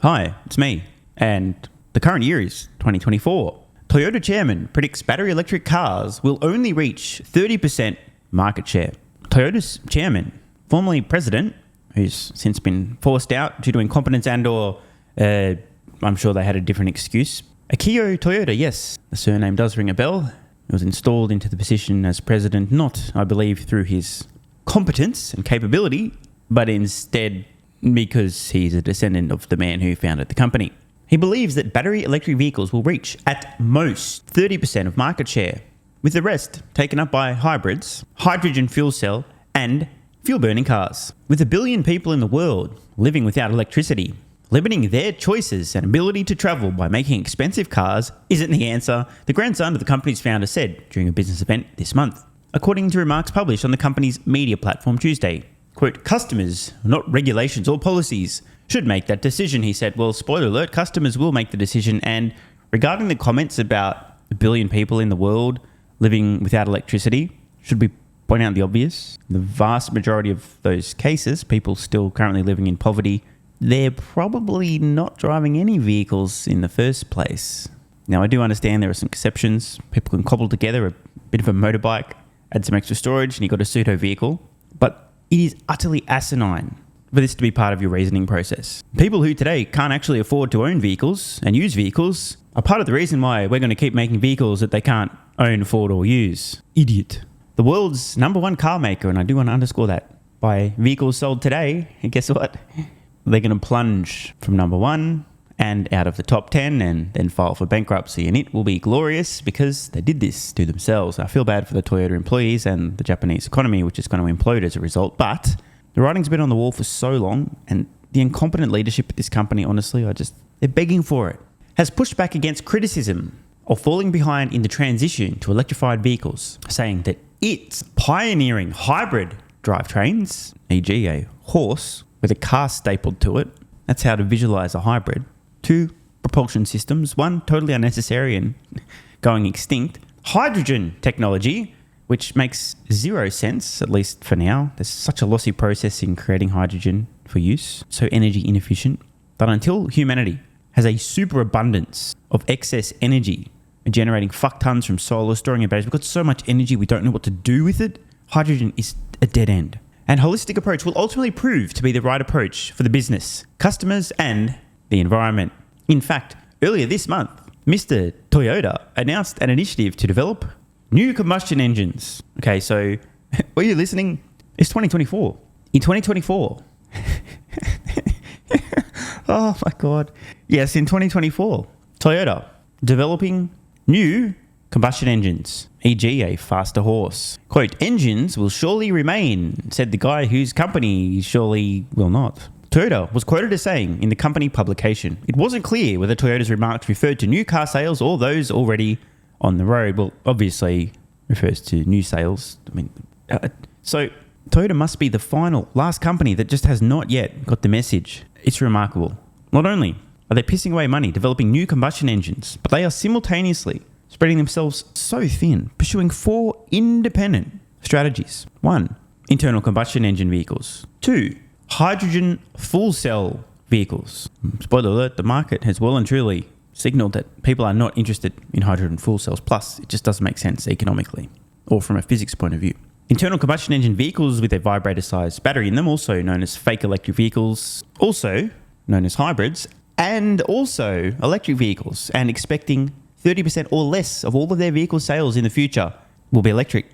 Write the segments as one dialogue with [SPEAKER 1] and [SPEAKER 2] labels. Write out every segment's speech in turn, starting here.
[SPEAKER 1] Hi, it's me, and the current year is 2024. Toyota chairman predicts battery electric cars will only reach 30% market share. Toyota's chairman, formerly president, who's since been forced out due to incompetence and/or I'm sure they had a different excuse. Akio Toyoda, yes, the surname does ring a bell. He was installed into the position as president, not, I believe, through his competence and capability, but instead because he's a descendant of the man who founded the company. He believes that battery electric vehicles will reach, at most, 30% of market share, with the rest taken up by hybrids, hydrogen fuel cell, and fuel-burning cars. With 1 billion people in the world living without electricity, limiting their choices and ability to travel by making expensive cars isn't the answer, the grandson of the company's founder said during a business event this month. According to remarks published on the company's media platform Tuesday, quote, customers, not regulations or policies, should make that decision, he said. Well, spoiler alert, customers will make the decision. And regarding the comments about 1 billion people in the world living without electricity, should we point out the obvious? The vast majority of those cases, people still currently living in poverty, they're probably not driving any vehicles in the first place. Now, I do understand there are some exceptions. People can cobble together a bit of a motorbike, add some extra storage, and you've got a pseudo vehicle. But it is utterly asinine for this to be part of your reasoning process. People who today can't actually afford to own vehicles and use vehicles are part of the reason why we're going to keep making vehicles that they can't own, afford, or use. Idiot. The world's #1 car maker, and I do want to underscore that, by vehicles sold today, and guess what? They're going to plunge from #1 and out of the top 10 and then file for bankruptcy. And it will be glorious because they did this to themselves. I feel bad for the Toyota employees and the Japanese economy, which is going to implode as a result. But the writing's been on the wall for so long, and the incompetent leadership at this company, honestly, they're begging for it, has pushed back against criticism of falling behind in the transition to electrified vehicles, saying that it's pioneering hybrid drivetrains, e.g. a horse with a car stapled to it. That's how to visualize a hybrid. 2 propulsion systems, 1 totally unnecessary and going extinct. Hydrogen technology, which makes 0 sense, at least for now. There's such a lossy process in creating hydrogen for use, so energy inefficient. But until humanity has a superabundance of excess energy, generating fuck tons from solar, storing in batteries, we've got so much energy we don't know what to do with it, hydrogen is a dead end. And holistic approach will ultimately prove to be the right approach for the business, customers, and the environment. In fact, earlier this month, Mr. Toyota announced an initiative to develop new combustion engines. Okay, so were you listening? It's 2024. In 2024. Oh my God. Yes, in 2024, Toyota developing new combustion engines, e.g. a faster horse. Quote, engines will surely remain, said the guy whose company surely will not. Toyota was quoted as saying in the company publication, it wasn't clear whether Toyota's remarks referred to new car sales or those already on the road. Well, obviously refers to new sales. So Toyota must be the last company that just has not yet got the message. It's remarkable. Not only are they pissing away money developing new combustion engines, but they are simultaneously spreading themselves so thin, pursuing 4 independent strategies. 1, internal combustion engine vehicles. 2, hydrogen fuel cell vehicles. Spoiler alert, the market has well and truly signaled that people are not interested in hydrogen fuel cells. Plus, it just doesn't make sense economically or from a physics point of view. Internal combustion engine vehicles with a vibrator-sized battery in them, also known as fake electric vehicles, also known as hybrids, and also electric vehicles, and expecting 30% or less of all of their vehicle sales in the future will be electric.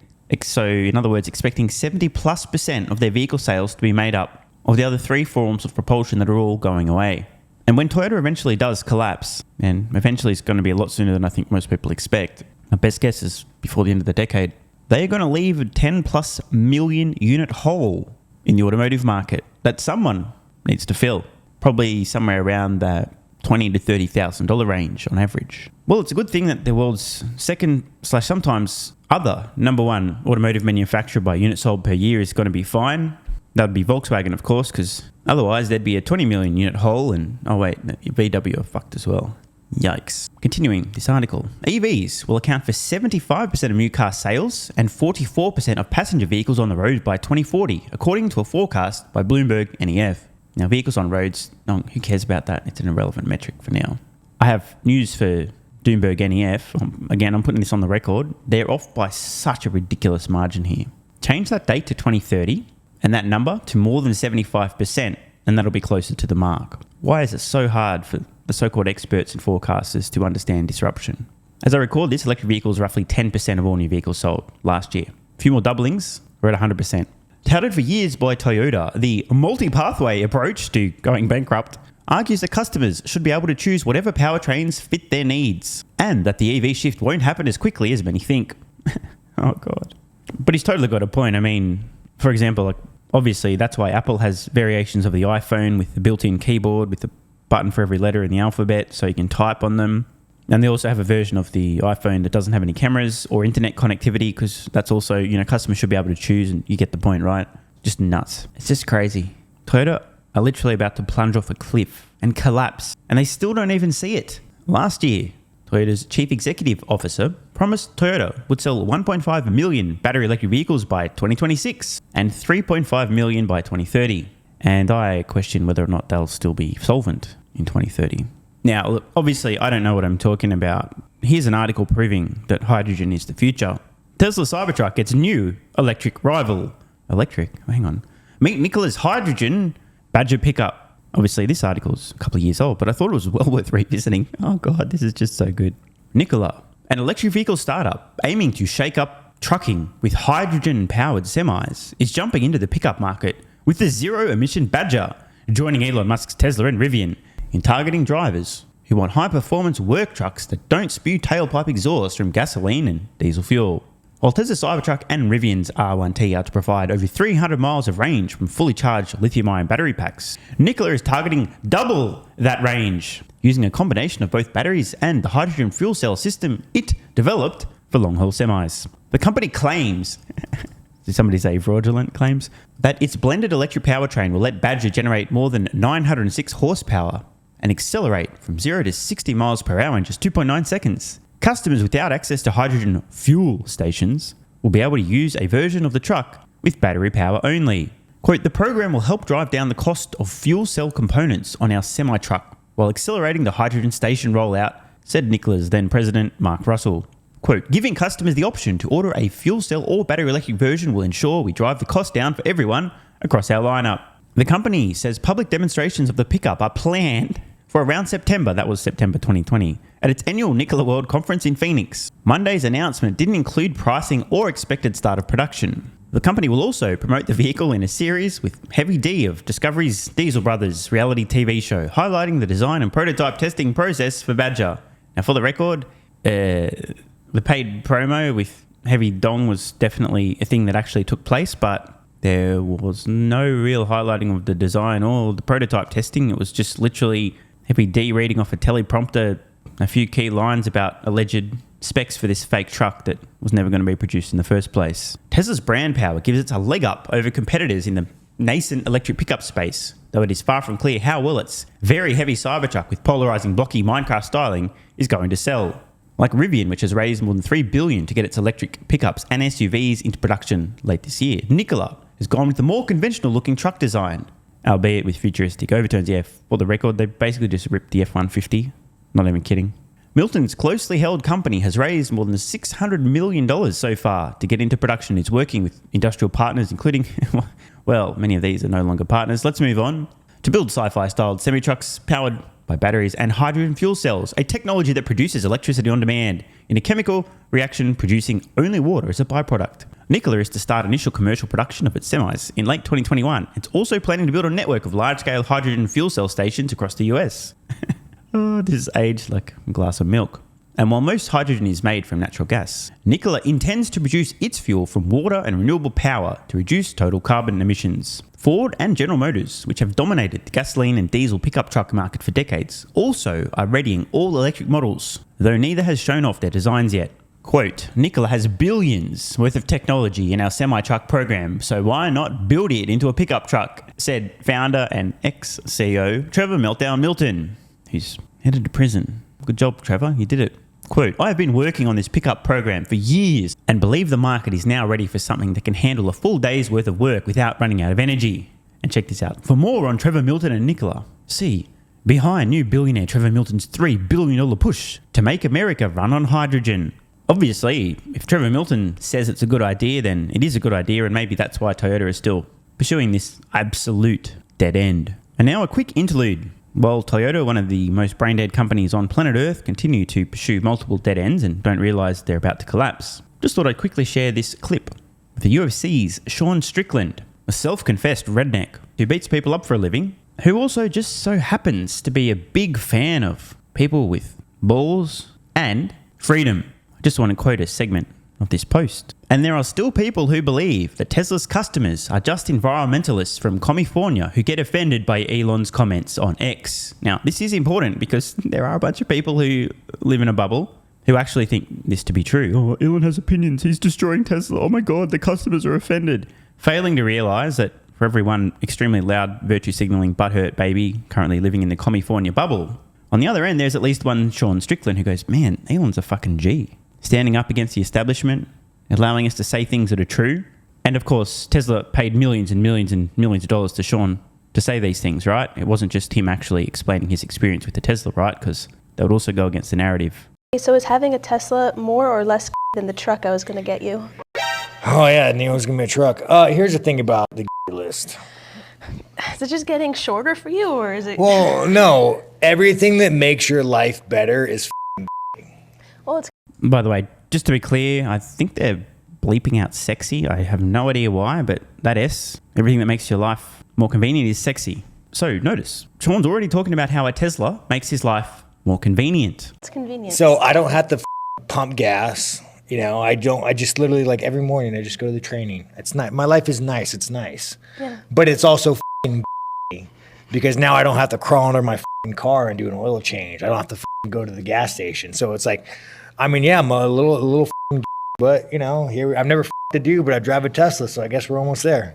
[SPEAKER 1] So, in other words, expecting 70+% of their vehicle sales to be made up of the other 3 forms of propulsion that are all going away. And when Toyota eventually does collapse, and eventually it's going to be a lot sooner than I think most people expect, my best guess is before the end of the decade, they are going to leave a 10+ million unit hole in the automotive market that someone needs to fill. Probably somewhere around the $20,000 to $30,000 range on average. Well, it's a good thing that the world's second/sometimes other #1 automotive manufacturer by unit sold per year is going to be fine. That would be Volkswagen, of course, because otherwise there'd be a 20 million unit hole and, oh wait, VW are fucked as well. Yikes. Continuing this article, EVs will account for 75% of new car sales and 44% of passenger vehicles on the road by 2040, according to a forecast by Bloomberg NEF. Now, vehicles on roads, who cares about that? It's an irrelevant metric for now. I have news for Doomberg NEF. Again, I'm putting this on the record. They're off by such a ridiculous margin here. Change that date to 2030 and that number to more than 75%, and that'll be closer to the mark. Why is it so hard for the so-called experts and forecasters to understand disruption? As I record this, electric vehicles are roughly 10% of all new vehicles sold last year. A few more doublings, we're at 100%. Touted for years by Toyota, the multi-pathway approach to going bankrupt argues that customers should be able to choose whatever powertrains fit their needs, and that the EV shift won't happen as quickly as many think. Oh, God. But he's totally got a point. I mean, for example, obviously that's why Apple has variations of the iPhone with the built-in keyboard with a button for every letter in the alphabet so you can type on them. And they also have a version of the iPhone that doesn't have any cameras or internet connectivity, because that's also, customers should be able to choose, and you get the point, right? Just nuts. It's just crazy. Toyota are literally about to plunge off a cliff and collapse, and they still don't even see it. Last year, Toyota's chief executive officer promised Toyota would sell 1.5 million battery electric vehicles by 2026 and 3.5 million by 2030. And I question whether or not they'll still be solvent in 2030. Now, look, obviously, I don't know what I'm talking about. Here's an article proving that hydrogen is the future. Tesla Cybertruck gets new electric rival. Electric? Hang on. Meet Nikola's hydrogen Badger pickup. Obviously, this article's a couple of years old, but I thought it was well worth revisiting. Oh, God, this is just so good. Nikola, an electric vehicle startup aiming to shake up trucking with hydrogen-powered semis, is jumping into the pickup market with the zero-emission Badger, joining Elon Musk's Tesla and Rivian in targeting drivers who want high-performance work trucks that don't spew tailpipe exhaust from gasoline and diesel fuel. While Tesla Cybertruck and Rivian's R1T are to provide over 300 miles of range from fully charged lithium-ion battery packs, Nikola is targeting double that range, using a combination of both batteries and the hydrogen fuel cell system it developed for long-haul semis. The company claims, did somebody say fraudulent claims, that its blended electric powertrain will let Badger generate more than 906 horsepower and accelerate from 0 to 60 miles per hour in just 2.9 seconds. Customers without access to hydrogen fuel stations will be able to use a version of the truck with battery power only. Quote, the program will help drive down the cost of fuel cell components on our semi-truck while accelerating the hydrogen station rollout, said Nikola's then president, Mark Russell. Quote, giving customers the option to order a fuel cell or battery electric version will ensure we drive the cost down for everyone across our lineup. The company says public demonstrations of the pickup are planned for around September, that was September 2020, at its annual Nikola World Conference in Phoenix. Monday's announcement didn't include pricing or expected start of production. The company will also promote the vehicle in a series with Heavy D of Discovery's Diesel Brothers reality TV show, highlighting the design and prototype testing process for Badger. Now, for the record, the paid promo with Heavy Dong was definitely a thing that actually took place, but there was no real highlighting of the design or the prototype testing. It was just literally Heavy D reading off a teleprompter a few key lines about alleged specs for this fake truck that was never going to be produced in the first place. Tesla's brand power gives it a leg up over competitors in the nascent electric pickup space, though it is far from clear how well its very heavy Cybertruck with polarizing blocky Minecraft styling is going to sell. Like Rivian, which has raised more than $3 billion to get its electric pickups and SUVs into production late this year, Nikola has gone with the more conventional looking truck design, albeit with futuristic overtones. Yeah, for the record, they basically just ripped the F-150. Not even kidding. Milton's closely held company has raised more than $600 million so far to get into production. It's working with industrial partners, including, well, many of these are no longer partners. Let's move on. To build sci-fi styled semi-trucks powered by batteries and hydrogen fuel cells, a technology that produces electricity on demand in a chemical reaction producing only water as a byproduct. Nikola is to start initial commercial production of its semis in late 2021. It's also planning to build a network of large-scale hydrogen fuel cell stations across the US. Oh, this is aged like a glass of milk. And while most hydrogen is made from natural gas, Nikola intends to produce its fuel from water and renewable power to reduce total carbon emissions. Ford and General Motors, which have dominated the gasoline and diesel pickup truck market for decades, also are readying all-electric models, though neither has shown off their designs yet. Quote, Nikola has billions worth of technology in our semi-truck program, so why not build it into a pickup truck, said founder and ex-CEO Trevor Meltdown Milton, who's headed to prison. Good job, Trevor, you did it. Quote, I have been working on this pickup program for years and believe the market is now ready for something that can handle a full day's worth of work without running out of energy. And check this out. For more on Trevor Milton and Nikola, see behind new billionaire Trevor Milton's $3 billion push to make America run on hydrogen. Obviously, if Trevor Milton says it's a good idea, then it is a good idea, and maybe that's why Toyota is still pursuing this absolute dead end. And now a quick interlude. While Toyota, one of the most brain-dead companies on planet Earth, continue to pursue multiple dead ends and don't realise they're about to collapse, just thought I'd quickly share this clip of the UFC's Sean Strickland, a self-confessed redneck who beats people up for a living, who also just so happens to be a big fan of people with balls and freedom. I just want to quote a segment of this post. And there are still people who believe that Tesla's customers are just environmentalists from California who get offended by Elon's comments on X. Now, this is important because there are a bunch of people who live in a bubble who actually think this to be true. Oh, Elon has opinions. He's destroying Tesla. Oh my God, the customers are offended. Failing to realize that for every one extremely loud virtue signaling butthurt baby currently living in the California bubble, on the other end, there's at least one Sean Strickland who goes, man, Elon's a fucking G. Standing up against the establishment, allowing us to say things that are true. And of course, Tesla paid millions and millions and millions of dollars to Sean to say these things, right? It wasn't just him actually explaining his experience with the Tesla, right? Because that would also go against the narrative.
[SPEAKER 2] So is having a Tesla more or less than the truck I was going to get you?
[SPEAKER 3] Oh yeah, Neil's gonna be a truck. Here's the thing about the list.
[SPEAKER 2] Is it just getting shorter for you, or is it?
[SPEAKER 3] Well, no. Everything that makes your life better is
[SPEAKER 2] Well, it's.
[SPEAKER 1] By the way, just to be clear, I think they're bleeping out sexy. I have no idea why, but that S, everything that makes your life more convenient is sexy. So notice, Sean's already talking about how a Tesla makes his life more convenient.
[SPEAKER 2] It's convenient.
[SPEAKER 3] So I don't have to pump gas. You know, I just literally, like, every morning I just go to the training. It's not, my life is nice. It's nice.
[SPEAKER 2] Yeah.
[SPEAKER 3] But it's also because now I don't have to crawl under my car and do an oil change. I don't have to go to the gas station. So it's like, I mean, yeah, I'm a little but you know, here I've never to do, but I drive a Tesla, so I guess we're almost there.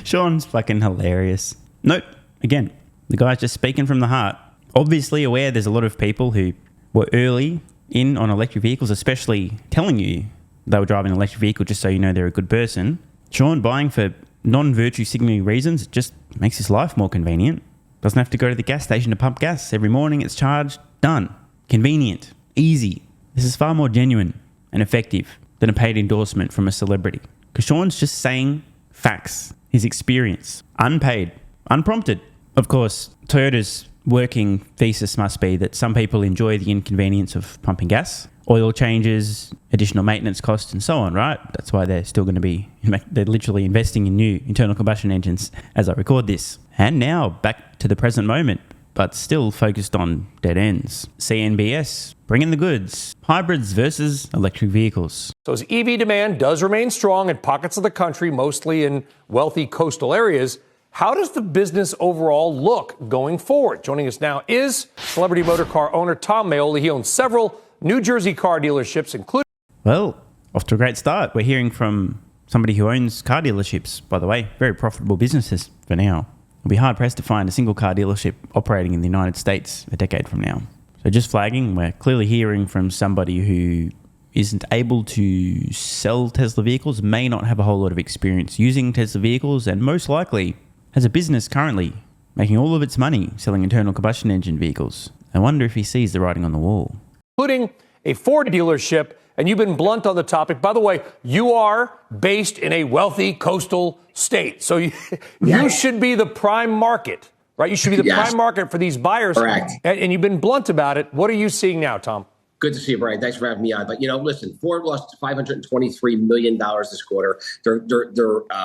[SPEAKER 1] Sean's fucking hilarious. Note, again, the guy's just speaking from the heart. Obviously aware there's a lot of people who were early in on electric vehicles, especially telling you they were driving an electric vehicle just so you know they're a good person. Sean buying for non-virtue signaling reasons just makes his life more convenient. Doesn't have to go to the gas station to pump gas. Every morning it's charged, done. Convenient, easy. This is far more genuine and effective than a paid endorsement from a celebrity. Because Sean's just saying facts, his experience, unpaid, unprompted. Of course, Toyota's working thesis must be that some people enjoy the inconvenience of pumping gas, oil changes, additional maintenance costs, and so on, right? That's why they're still going to be, they're literally investing in new internal combustion engines as I record this. And now back to the present moment, but still focused on dead ends. CNBS, bringing the goods. Hybrids versus electric vehicles.
[SPEAKER 4] So as EV demand does remain strong in pockets of the country, mostly in wealthy coastal areas, how does the business overall look going forward? Joining us now is celebrity motor car owner Tom Maoli. He owns several New Jersey car dealerships, including...
[SPEAKER 1] Well, off to a great start. We're hearing from somebody who owns car dealerships, by the way. Very profitable businesses for now. It'll be hard-pressed to find a single car dealership operating in the United States a decade from now. So just flagging, we're clearly hearing from somebody who isn't able to sell Tesla vehicles, may not have a whole lot of experience using Tesla vehicles, and most likely has a business currently making all of its money selling internal combustion engine vehicles. I wonder if he sees the writing on the wall.
[SPEAKER 4] Including a Ford dealership, and you've been blunt on the topic. By the way, you are based in a wealthy coastal state, so you should be the prime market, right? You should be the prime market for these buyers.
[SPEAKER 5] Correct.
[SPEAKER 4] And you've been blunt about it. What are you seeing now, Tom?
[SPEAKER 5] Good to see you, Brian. Thanks for having me on. But, you know, listen, Ford lost $523 million this quarter. They're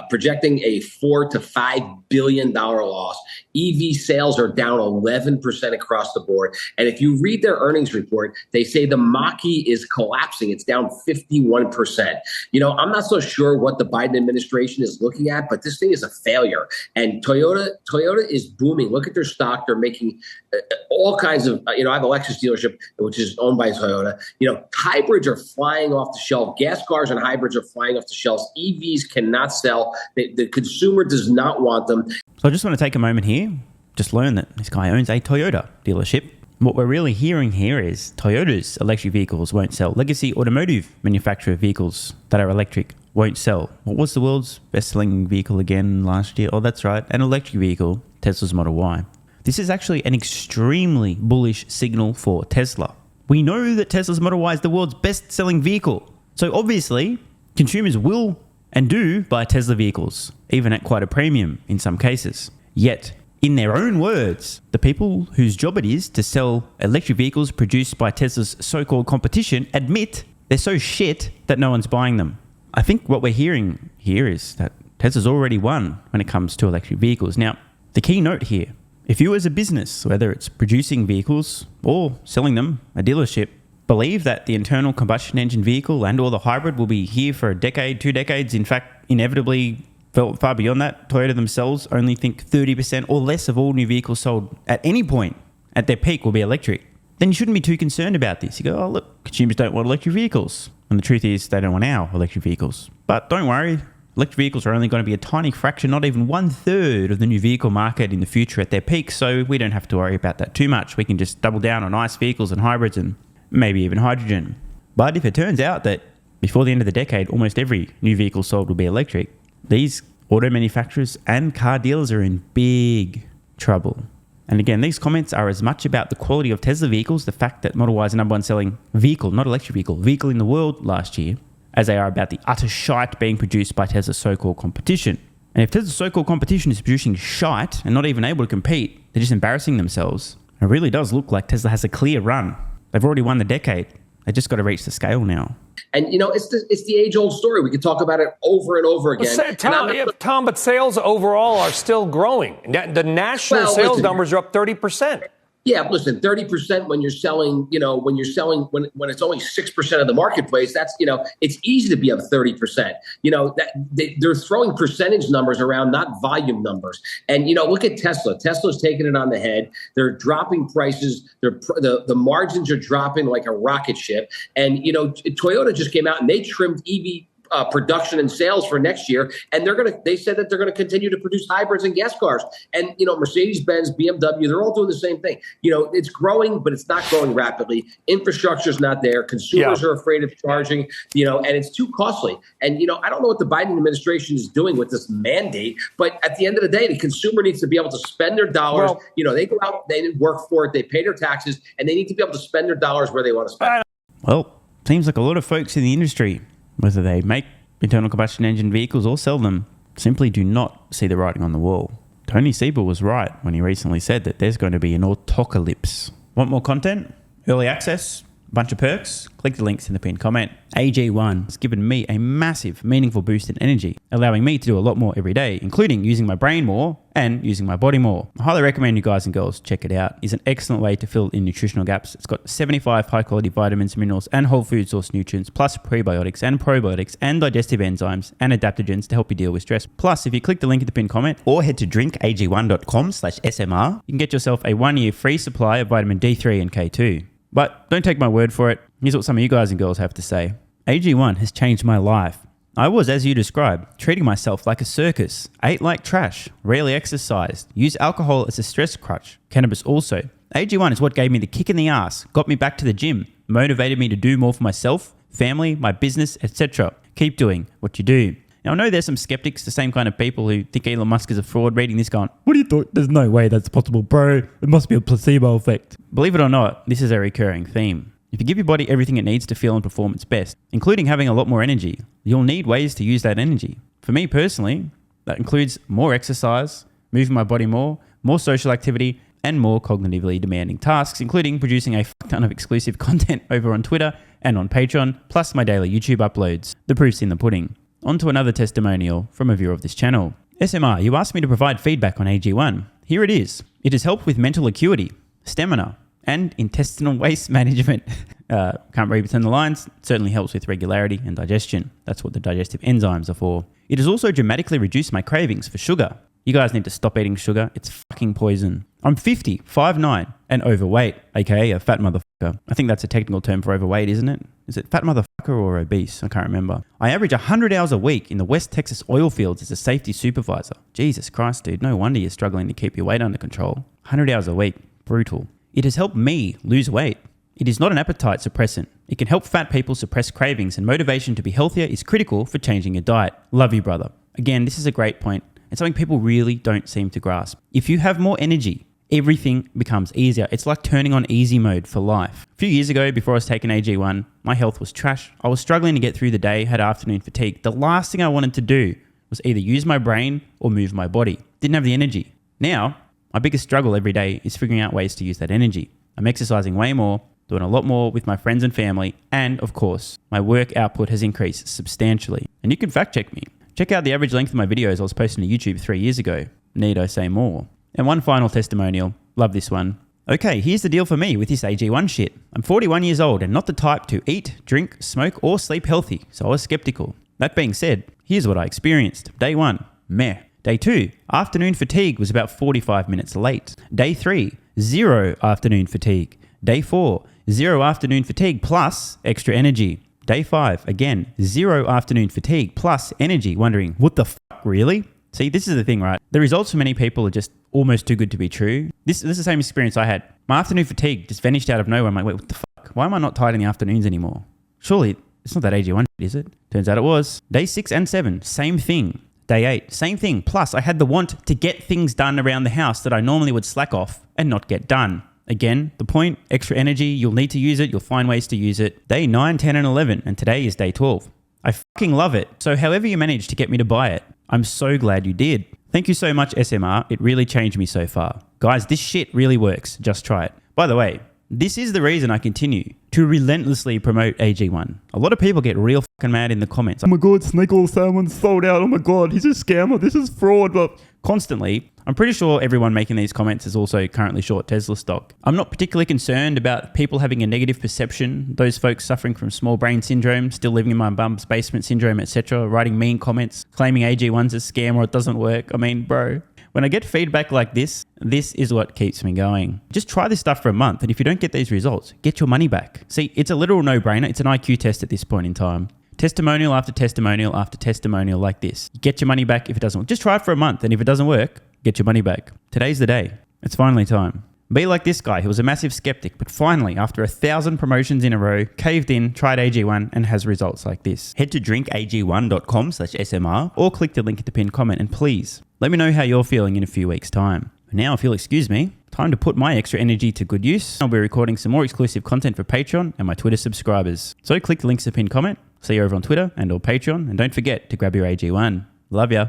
[SPEAKER 5] projecting a $4 to $5 billion loss. EV sales are down 11% across the board. And if you read their earnings report, they say the Mach-E is collapsing. It's down 51%. You know, I'm not so sure what the Biden administration is looking at, but this thing is a failure. And Toyota is booming. Look at their stock. They're making all kinds of, I have a Lexus dealership, which is owned by Toyota. Hybrids are flying off the shelf. Gas cars and hybrids are flying off the shelves. EVs cannot sell. The consumer does not want them.
[SPEAKER 1] So I just want to take a moment here, just learn that this guy owns a Toyota dealership. What we're really hearing here is Toyota's electric vehicles won't sell. Legacy automotive manufacturer vehicles that are electric won't sell. What was the world's best-selling vehicle again last year? Oh, that's right, an electric vehicle, Tesla's Model Y. This is actually an extremely bullish signal for Tesla. We know that Tesla's Model Y is the world's best-selling vehicle. So obviously, consumers will and do buy Tesla vehicles, even at quite a premium in some cases. Yet, in their own words, the people whose job it is to sell electric vehicles produced by Tesla's so-called competition admit they're so shit that no one's buying them. I think what we're hearing here is that Tesla's already won when it comes to electric vehicles. Now, the key note here, if you as a business, whether it's producing vehicles or selling them, a dealership, believe that the internal combustion engine vehicle and or the hybrid will be here for a decade, 2 decades, in fact, inevitably far beyond that, Toyota themselves only think 30% or less of all new vehicles sold at any point at their peak will be electric, then you shouldn't be too concerned about this. You go, oh, look, consumers don't want electric vehicles. And the truth is they don't want our electric vehicles. But don't worry, electric vehicles are only going to be a tiny fraction, not even 1/3 of the new vehicle market in the future at their peak. So we don't have to worry about that too much. We can just double down on ICE vehicles and hybrids and maybe even hydrogen. But if it turns out that before the end of the decade, almost every new vehicle sold will be electric, these auto manufacturers and car dealers are in big trouble. And again, these comments are as much about the quality of Tesla vehicles, the fact that Model Y is the number one selling vehicle, not electric vehicle in the world last year, as they are about the utter shite being produced by Tesla's so-called competition. And if Tesla's so-called competition is producing shite and not even able to compete, they're just embarrassing themselves. It really does look like Tesla has a clear run. They've already won the decade. They just got to reach the scale now.
[SPEAKER 5] And, you know, it's the age-old story. We could talk about it over and over again.
[SPEAKER 4] Tom, but sales overall are still growing. The national sales numbers are up 30%.
[SPEAKER 5] Yeah, listen, 30% when you're selling, when it's only 6% of the marketplace, that's, it's easy to be up 30%. They're throwing percentage numbers around, not volume numbers. And, look at Tesla. Tesla's taking it on the head. They're dropping prices. The margins are dropping like a rocket ship. And, Toyota just came out and they trimmed EV production and sales for next year, and they said that they're going to continue to produce hybrids and gas cars. And Mercedes-Benz, BMW, they're all doing the same thing. It's growing, but it's not growing rapidly. Infrastructure's not there. Consumers are afraid of charging, and it's too costly. And I don't know what the Biden administration is doing with this mandate, but at the end of the day, the consumer needs to be able to spend their dollars. They go out, they work for it, they pay their taxes, and they need to be able to spend their dollars where they want to spend.
[SPEAKER 1] Well, seems like a lot of folks in the industry, whether they make internal combustion engine vehicles or sell them, simply do not see the writing on the wall. Tony Siebel was right when he recently said that there's going to be an autocalypse. Want more content? Early access? Bunch of perks? Click the links in the pinned comment. AG1 has given me a massive, meaningful boost in energy, allowing me to do a lot more every day, including using my brain more and using my body more. I highly recommend you guys and girls check it out. It's an excellent way to fill in nutritional gaps. It's got 75 high-quality vitamins, minerals, and whole food source nutrients, plus prebiotics and probiotics and digestive enzymes and adaptogens to help you deal with stress. Plus, if you click the link in the pinned comment or head to drinkag1.com/SMR, you can get yourself a 1-year free supply of vitamin D3 and K2. But don't take my word for it. Here's what some of you guys and girls have to say. AG1 has changed my life. I was, as you described, treating myself like a circus, ate like trash, rarely exercised, used alcohol as a stress crutch, cannabis also. AG1 is what gave me the kick in the ass, got me back to the gym, motivated me to do more for myself, family, my business, etc. Keep doing what you do. Now, I know there's some skeptics, the same kind of people who think Elon Musk is a fraud, reading this going, what do you thought? There's no way that's possible, bro. It must be a placebo effect. Believe it or not, this is a recurring theme. If you give your body everything it needs to feel and perform its best, including having a lot more energy, you'll need ways to use that energy. For me personally, that includes more exercise, moving my body more social activity, and more cognitively demanding tasks, including producing a ton of exclusive content over on Twitter and on Patreon, plus my daily YouTube uploads. The proof's in the pudding. On to another testimonial from a viewer of this channel. SMR, you asked me to provide feedback on AG1. Here it is. It has helped with mental acuity, stamina, and intestinal waste management. Can't read between the lines. It certainly helps with regularity and digestion. That's what the digestive enzymes are for. It has also dramatically reduced my cravings for sugar. You guys need to stop eating sugar. It's fucking poison. I'm 50, 5'9", and overweight, aka a fat motherfucker. I think that's a technical term for overweight, isn't it? Is it fat motherfucker or obese? I can't remember. I average 100 hours a week in the West Texas oil fields as a safety supervisor. Jesus Christ, dude. No wonder you're struggling to keep your weight under control. 100 hours a week. Brutal. It has helped me lose weight. It is not an appetite suppressant. It can help fat people suppress cravings, and motivation to be healthier is critical for changing your diet. Love you, brother. Again, this is a great point and something people really don't seem to grasp. If you have more energy, everything becomes easier. It's like turning on easy mode for life. A few years ago, before I was taking AG1, my health was trash. I was struggling to get through the day, had afternoon fatigue. The last thing I wanted to do was either use my brain or move my body. Didn't have the energy. Now, my biggest struggle every day is figuring out ways to use that energy. I'm exercising way more, doing a lot more with my friends and family, and of course, my work output has increased substantially. And you can fact check me. Check out the average length of my videos I was posting to YouTube 3 years ago. Need I say more? And one final testimonial. Love this one. Okay, here's the deal for me with this AG1 shit. I'm 41 years old and not the type to eat, drink, smoke, or sleep healthy, so I was skeptical. That being said, here's what I experienced. Day 1, meh. Day 2, afternoon fatigue was about 45 minutes late. Day 3, 0 afternoon fatigue. Day 4, 0 afternoon fatigue plus extra energy. Day 5, again, 0 afternoon fatigue plus energy, wondering, what the fuck, really? See, this is the thing, right? The results for many people are just almost too good to be true. This is the same experience I had. My afternoon fatigue just vanished out of nowhere. I'm like, wait, what the fuck? Why am I not tired in the afternoons anymore? Surely, it's not that AG1 shit, is it? Turns out it was. Day 6 and 7, same thing. Day 8, same thing. Plus, I had the want to get things done around the house that I normally would slack off and not get done. Again, the point, extra energy, you'll need to use it, you'll find ways to use it. Day 9, 10, and 11, and today is day 12. I fucking love it. So however you managed to get me to buy it, I'm so glad you did. Thank you so much, SMR. It really changed me so far. Guys, this shit really works. Just try it. By the way, this is the reason I continue to relentlessly promote AG1. A lot of people get real fucking mad in the comments. Oh my God, Nikola salmon's sold out. Oh my God, he's a scammer. This is fraud. But constantly, I'm pretty sure everyone making these comments is also currently short Tesla stock. I'm not particularly concerned about people having a negative perception, those folks suffering from small brain syndrome, still living in my bum's basement syndrome, etc., writing mean comments, claiming AG1's a scam or it doesn't work. I mean, bro, when I get feedback like this is what keeps me going. Just try this stuff for a month, and if you don't get these results, get your money back. See, it's a literal no-brainer. It's an IQ test at this point in time. Testimonial after testimonial after testimonial like this. Get your money back if it doesn't work. Just try it for a month, and if it doesn't work, get your money back. Today's the day. It's finally time. Be like this guy who was a massive skeptic, but finally, after 1,000 promotions in a row, caved in, tried AG1, and has results like this. Head to drinkag1.com/SMR or click the link at the pinned comment, and please, let me know how you're feeling in a few weeks' time. Now, if you'll excuse me, time to put my extra energy to good use. I'll be recording some more exclusive content for Patreon and my Twitter subscribers. So click the links at the pinned comment. See you over on Twitter and or Patreon, and don't forget to grab your AG1. Love ya.